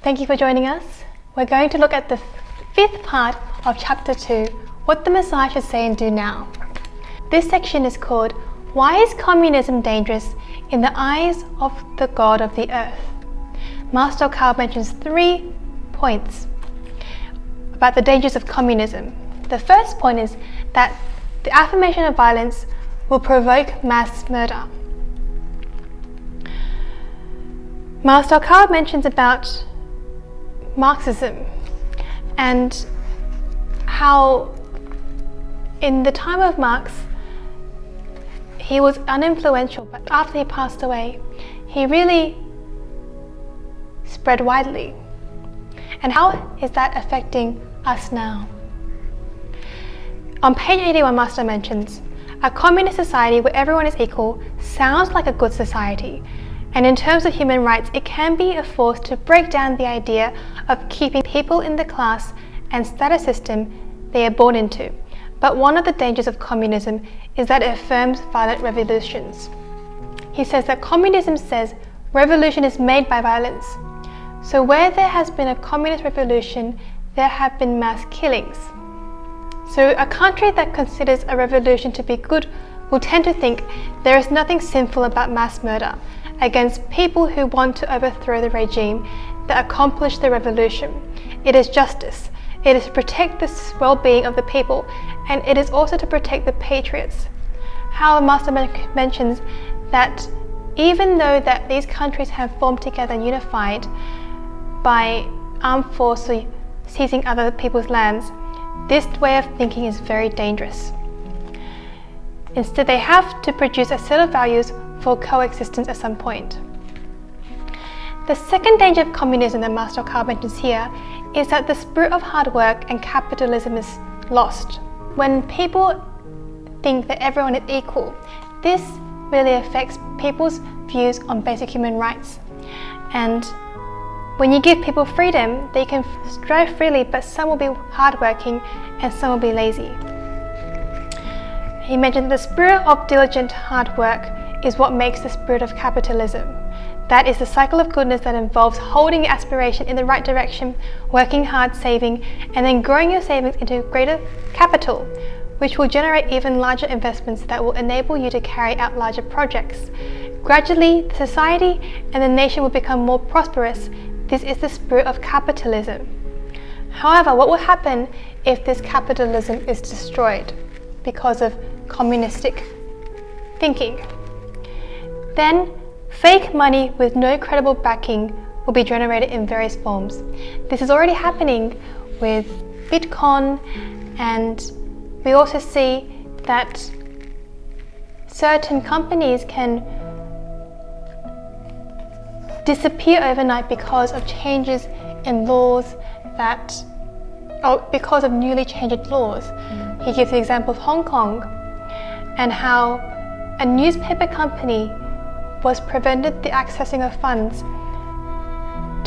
Thank you for joining us. We're going to look at the fifth part of chapter 2, what the Messiah should say and do now. This section is called, Why is Communism Dangerous in the Eyes of the God of the Earth? Master Carl mentions 3 points about the dangers of communism. The first point is that the affirmation of violence will provoke mass murder. Master Carl mentions about Marxism and how in the time of Marx he was uninfluential, but after he passed away he really spread widely. And how is that affecting us now? On page 81, Master mentions, a communist society where everyone is equal sounds like a good society, and in terms of human rights it can be a force to break down the idea of keeping people in the class and status system they are born into. But one of the dangers of communism is that it affirms violent revolutions. He says that communism says revolution is made by violence. So where there has been a communist revolution, there have been mass killings. So a country that considers a revolution to be good will tend to think there is nothing sinful about mass murder against people who want to overthrow the regime that accomplished the revolution. It is justice. It is to protect the well-being of the people, and it is also to protect the patriots. However, Master mentions that even though that these countries have formed together and unified by armed force or seizing other people's lands, this way of thinking is very dangerous. Instead, they have to produce a set of values for coexistence at some point. The second danger of communism that Master Carl mentions here is that the spirit of hard work and capitalism is lost. When people think that everyone is equal, this really affects people's views on basic human rights. And when you give people freedom, they can strive freely, but some will be hardworking and some will be lazy. He mentioned the spirit of diligent hard work is what makes the spirit of capitalism. That is the cycle of goodness that involves holding your aspiration in the right direction, working hard, saving, and then growing your savings into greater capital, which will generate even larger investments that will enable you to carry out larger projects. Gradually, the society and the nation will become more prosperous. This is the spirit of capitalism. However, what will happen if this capitalism is destroyed because of communistic thinking? Then fake money with no credible backing will be generated in various forms. This is already happening with Bitcoin, and we also see that certain companies can disappear overnight because of changes in laws because of newly changed laws. He gives the example of Hong Kong and how a newspaper company was prevented the accessing of funds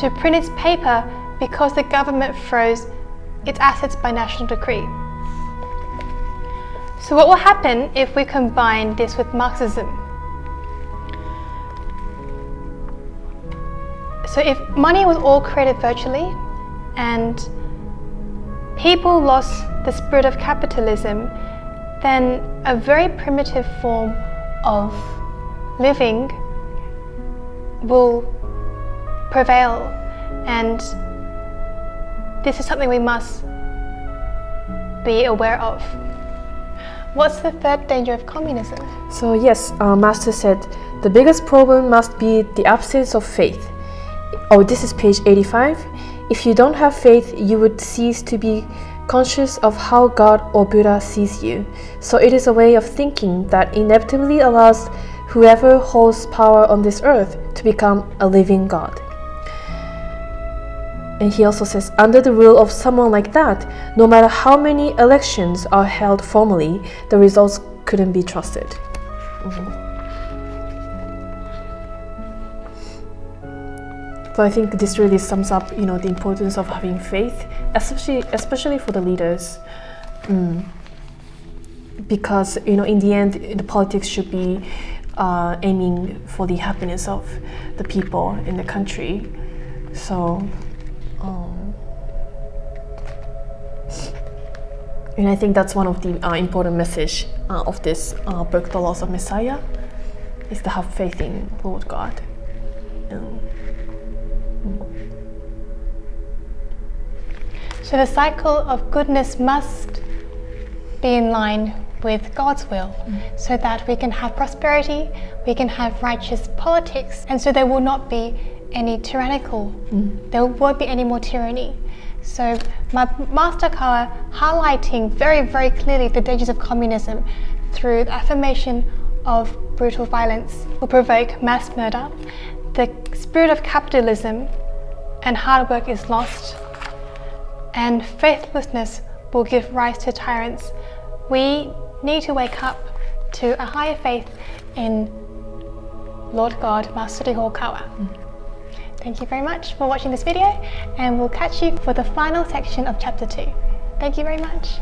to print its paper because the government froze its assets by national decree. So what will happen if we combine this with Marxism? So if money was all created virtually and people lost the spirit of capitalism, then a very primitive form of living will prevail, and this is something we must be aware of. What's the third danger of communism? So yes, Master said the biggest problem must be the absence of faith. Oh, this is page 85. If you don't have faith, you would cease to be conscious of how God or Buddha sees you. So it is a way of thinking that inevitably allows whoever holds power on this earth to become a living God. And he also says, under the rule of someone like that, no matter how many elections are held formally, the results couldn't be trusted. So I think this really sums up, the importance of having faith, especially for the leaders, because in the end, the politics should be aiming for the happiness of the people in the country. So And I think that's one of the important message of this book, The Laws of Messiah, is to have faith in Lord God. So the cycle of goodness must be in line with God's will, so that we can have prosperity, we can have righteous politics, and so there will not be any tyrannical, there won't be any more tyranny. So my Master Kawa highlighting very, very clearly the dangers of communism through the affirmation of brutal violence will provoke mass murder, the spirit of capitalism and hard work is lost, and faithlessness will give rise to tyrants. We need to wake up to a higher faith in Lord God, Master Riho Kawa. Thank you very much for watching this video, and we'll catch you for the final section of chapter 2. Thank you very much.